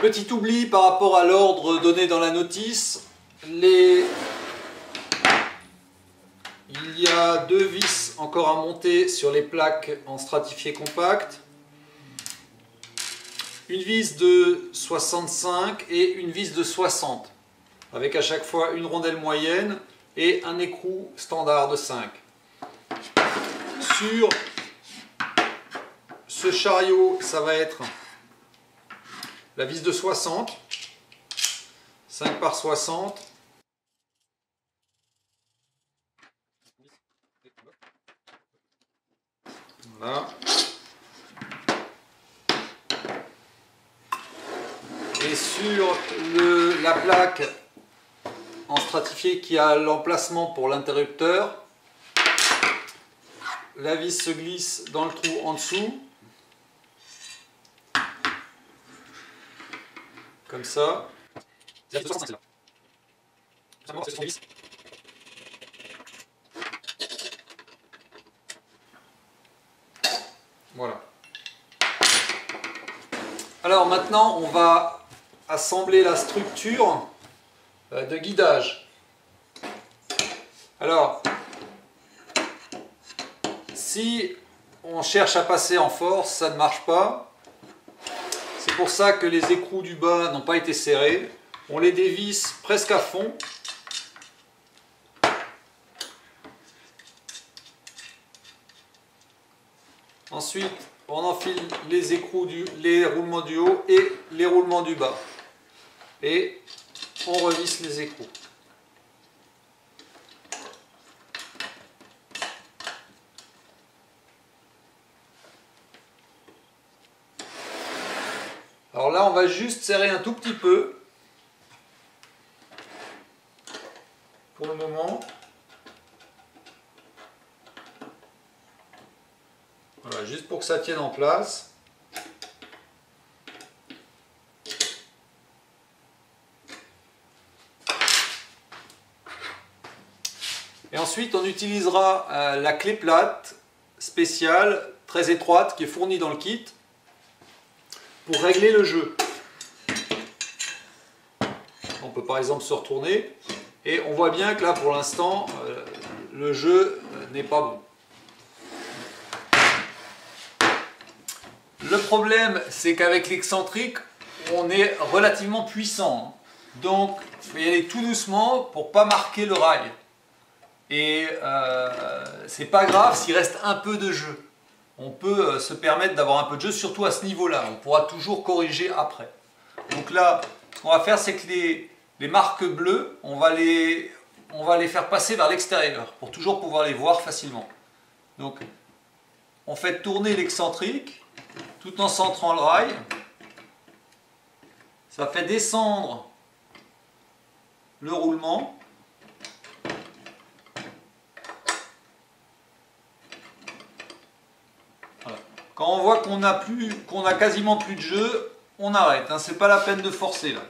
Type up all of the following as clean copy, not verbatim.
Petit oubli par rapport à l'ordre donné dans la notice, il y a 2 vis encore à monter sur les plaques en stratifié compact. Une vis de 65 et une vis de 60, avec à chaque fois une rondelle moyenne et un écrou standard de 5. Sur ce chariot, ça va être la vis de 60, 5 par 60. Voilà. Et sur la plaque en stratifié qui a l'emplacement pour l'interrupteur, la vis se glisse dans le trou en dessous, comme ça. Voilà. Alors maintenant, on va assembler la structure de guidage. Alors, si on cherche à passer en force, ça ne marche pas. C'est pour ça que les écrous du bas n'ont pas été serrés. On les dévisse presque à fond. Ensuite, on enfile les écrous, les roulements du haut et les roulements du bas. Et on revisse les écrous. Alors là, on va juste serrer un tout petit peu pour le moment. Voilà, juste pour que ça tienne en place. Et ensuite, on utilisera la clé plate spéciale, très étroite, qui est fournie dans le kit, pour régler le jeu. On peut par exemple se retourner, et on voit bien que là, pour l'instant, le jeu n'est pas bon. Le problème, c'est qu'avec l'excentrique, on est relativement puissant. Donc, il faut y aller tout doucement pour ne pas marquer le rail. Et c'est pas grave s'il reste un peu de jeu. On peut se permettre d'avoir un peu de jeu, surtout à ce niveau-là. On pourra toujours corriger après. Donc là, ce qu'on va faire, c'est que les marques bleues, on va les faire passer vers l'extérieur pour toujours pouvoir les voir facilement. Donc, on fait tourner l'excentrique tout en centrant le rail. Ça fait descendre le roulement. Voilà. Quand on voit qu'on a quasiment plus de jeu, on arrête. Hein, c'est pas la peine de forcer là.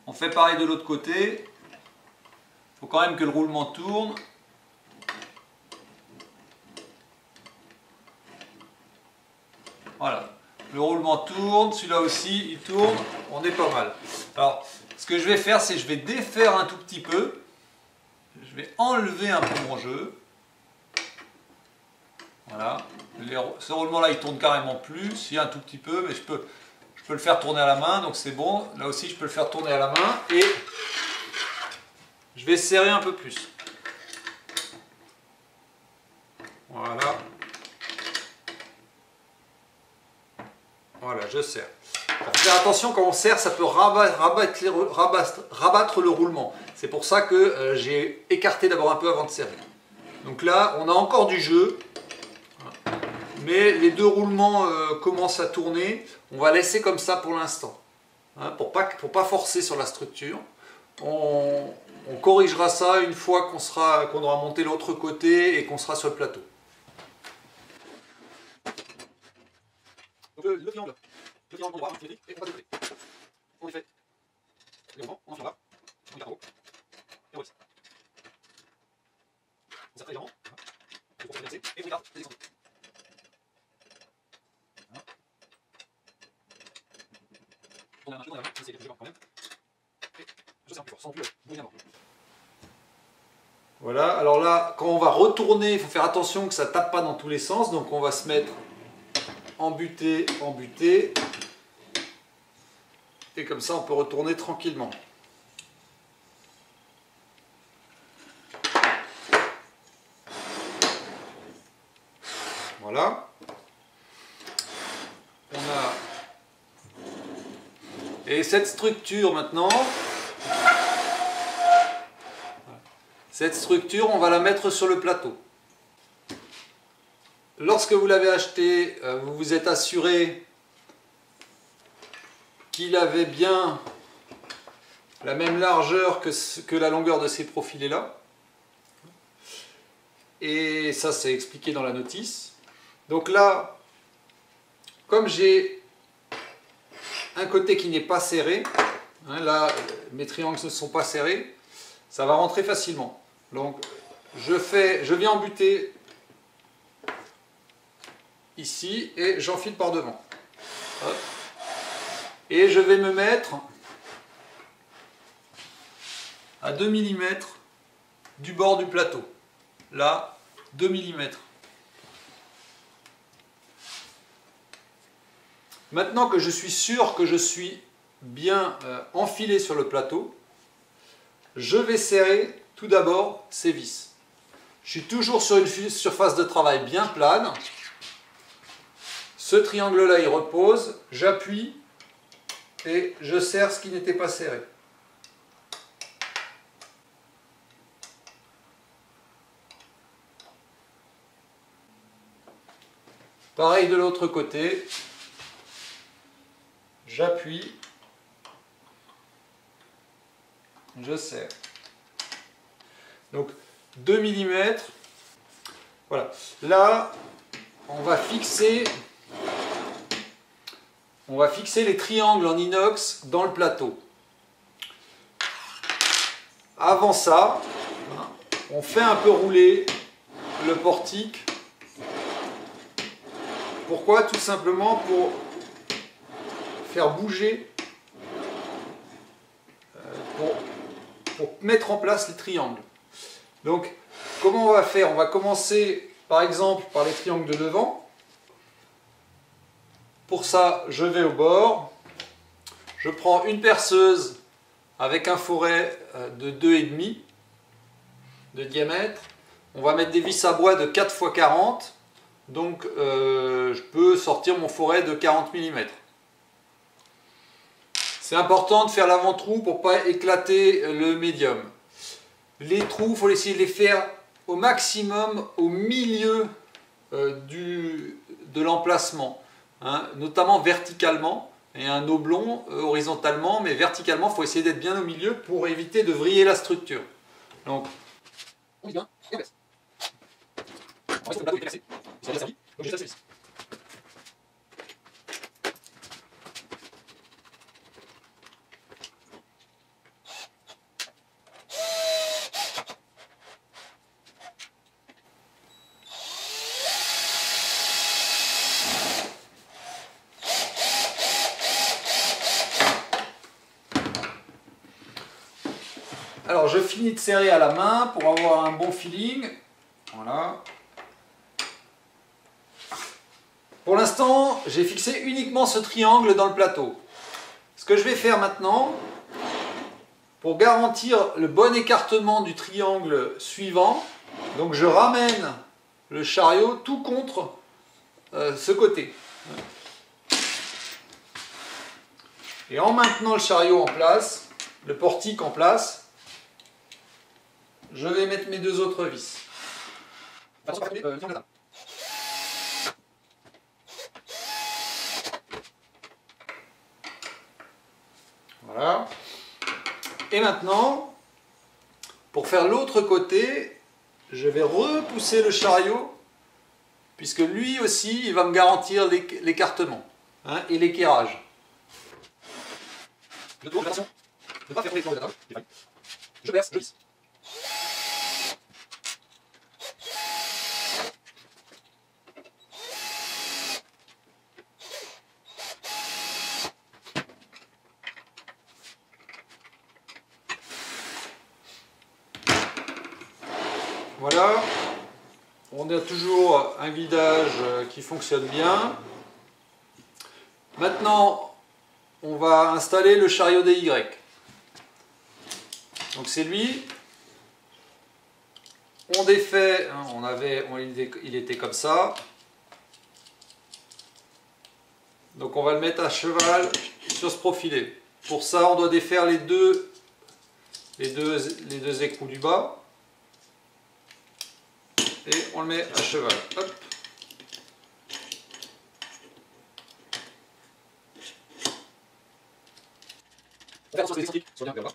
On fait pareil de l'autre côté. Il faut quand même que le roulement tourne. Voilà. Le roulement tourne, celui-là aussi il tourne, on est pas mal. Alors, ce que je vais faire, c'est que je vais défaire un tout petit peu. Je vais enlever un peu mon jeu. Voilà. Ce roulement-là, il tourne carrément plus, si un tout petit peu, mais je peux le faire tourner à la main, donc c'est bon. Là aussi, je peux le faire tourner à la main et je vais serrer un peu plus. Voilà. Voilà, je serre. Alors, faire attention, quand on serre, ça peut rabattre le roulement. C'est pour ça que j'ai écarté d'abord un peu avant de serrer. Donc là, on a encore du jeu. Mais les deux roulements commencent à tourner. On va laisser comme ça pour l'instant. Hein, pour pas forcer sur la structure. On corrigera ça une fois qu'on aura monté l'autre côté et qu'on sera sur le plateau. Donc le triangle droit, symétrique, et on passe de côté. On est fait. Les mouvements, on en là, on garde en haut, et on revisse. On serre très légèrement, pour se déplacer, et on garde les excentriques. Voilà. Voilà, alors là, quand on va retourner, il faut faire attention que ça ne tape pas dans tous les sens. Donc on va se mettre en butée, en butée. Et comme ça, on peut retourner tranquillement. Voilà. On a... Et cette structure maintenant, on va la mettre sur le plateau. Lorsque vous l'avez acheté, vous vous êtes assuré qu'il avait bien la même largeur que la longueur de ces profilés-là. Et ça, c'est expliqué dans la notice. Donc là, comme j'ai un côté qui n'est pas serré, hein, là, mes triangles ne sont pas serrés, ça va rentrer facilement. Donc, je viens embuter ici et j'enfile par devant. Hop. Et je vais me mettre à 2 mm du bord du plateau. Là, 2 mm. Maintenant que je suis sûr que je suis bien enfilé sur le plateau, je vais serrer tout d'abord ces vis. Je suis toujours sur une surface de travail bien plane. Ce triangle-là, il repose, j'appuie et je serre ce qui n'était pas serré. Pareil de l'autre côté, j'appuie, je serre. Donc 2 mm, voilà. Là, on va fixer les triangles en inox dans le plateau. Avant ça, on fait un peu rouler le portique. Pourquoi? Tout simplement pour faire bouger, pour mettre en place les triangles. Donc, comment on va faire? On va commencer par exemple par les triangles de devant. Pour ça, je vais au bord, je prends une perceuse avec un foret de 2,5 de diamètre. On va mettre des vis à bois de 4 x 40. Donc je peux sortir mon foret de 40 mm. C'est important de faire l'avant-trou pour ne pas éclater le médium. Les trous, il faut essayer de les faire au maximum au milieu de l'emplacement, hein, notamment verticalement, et un oblong horizontalement, mais verticalement, il faut essayer d'être bien au milieu pour éviter de vriller la structure. Donc, on y vient, et on baisse. On reste sur le plateau, il était cassé, il s'est déjà servi, donc j'ai tassé ici. Alors je finis de serrer à la main pour avoir un bon feeling. Voilà. Pour l'instant, j'ai fixé uniquement ce triangle dans le plateau. Ce que je vais faire maintenant, pour garantir le bon écartement du triangle suivant, donc je ramène le chariot tout contre ce côté. Et en maintenant le chariot en place, le portique en place, je vais mettre mes deux autres vis. Voilà. Et maintenant, pour faire l'autre côté, je vais repousser le chariot, puisque lui aussi, il va me garantir l'écartement, hein, et l'équerrage. Je tourne, attention, ne pas faire tomber les planches de la table. Je verse, je visse. Voilà, on a toujours un guidage qui fonctionne bien. Maintenant, on va installer le chariot DY. Donc c'est lui. On défait, hein, il était comme ça. Donc on va le mettre à cheval sur ce profilé. Pour ça, on doit défaire les deux écrous du bas. Et on le met à cheval. Hop. On fait attention à ce que les excentriques soient bien vers là.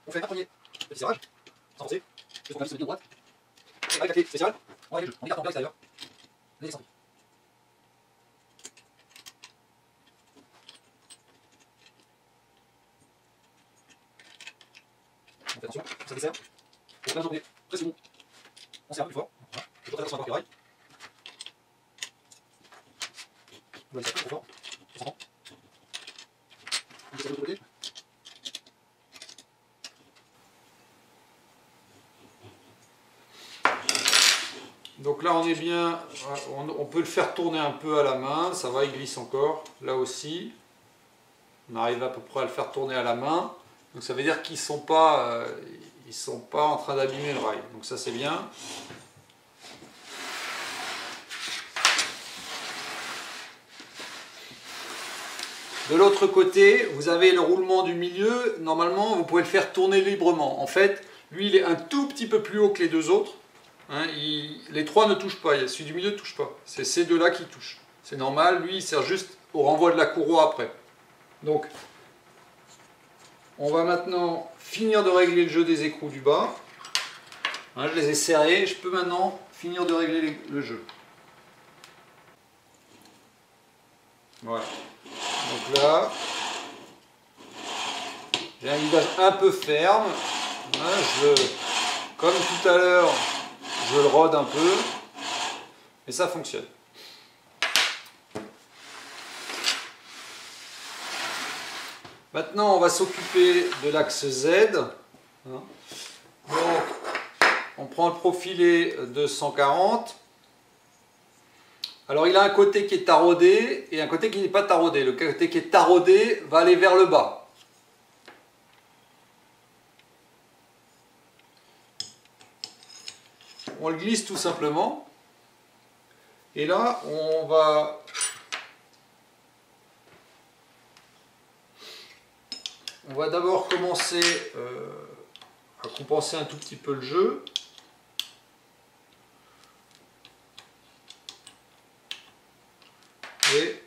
On fait un premier petit serrage, sans forcer, juste on glisse le pied de droite. Et avec la clé spéciale, on règle le jeu. On écarte en plein extérieur les excentriques. On fait attention, ça desserre. On fait un tourner très second. On serre plus fort. Voilà. Et pour attention à la rail. On va laisser trop fort. On s'entend. On desserre de l'autre côté. Donc là on est bien, on peut le faire tourner un peu à la main, ça va, il glisse encore, là aussi. On arrive à peu près à le faire tourner à la main. Donc ça veut dire qu'ils ne sont pas en train d'abîmer le rail. Donc ça c'est bien. De l'autre côté, vous avez le roulement du milieu. Normalement, vous pouvez le faire tourner librement. En fait, lui, il est un tout petit peu plus haut que les deux autres. Hein, les trois ne touchent pas. Celui du milieu ne touche pas. C'est ces deux-là qui touchent. C'est normal. Lui, il sert juste au renvoi de la courroie après. Donc, on va maintenant finir de régler le jeu des écrous du bas. Hein, je les ai serrés. Je peux maintenant finir de régler le jeu. Voilà. Donc là, j'ai un guidage un peu ferme. Hein, comme tout à l'heure, je le rôde un peu. Et ça fonctionne. Maintenant, on va s'occuper de l'axe Z. Hein. Donc, on prend le profilé de 140. Alors il a un côté qui est taraudé et un côté qui n'est pas taraudé. Le côté qui est taraudé va aller vers le bas. On le glisse tout simplement. Et là, on va d'abord commencer à compenser un tout petit peu le jeu. Et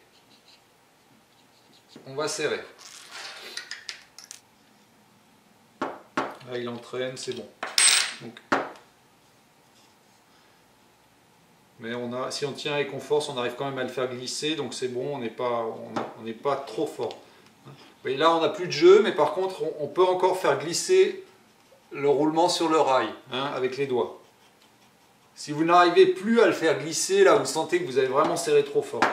on va serrer. Là, il entraîne, c'est bon. Donc, mais si on tient avec force, on arrive quand même à le faire glisser, donc c'est bon, on n'est pas trop fort. Et là, on n'a plus de jeu, mais par contre, on peut encore faire glisser le roulement sur le rail, hein, avec les doigts. Si vous n'arrivez plus à le faire glisser, là, vous sentez que vous avez vraiment serré trop fort.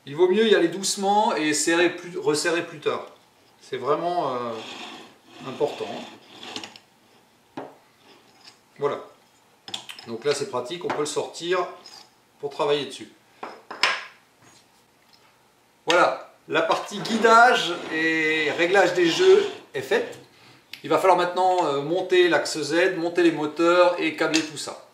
Il vaut mieux y aller doucement et resserrer plus tard. C'est vraiment important. Voilà. Donc là c'est pratique, on peut le sortir pour travailler dessus. Voilà, la partie guidage et réglage des jeux est faite. Il va falloir maintenant monter l'axe Z, monter les moteurs et câbler tout ça.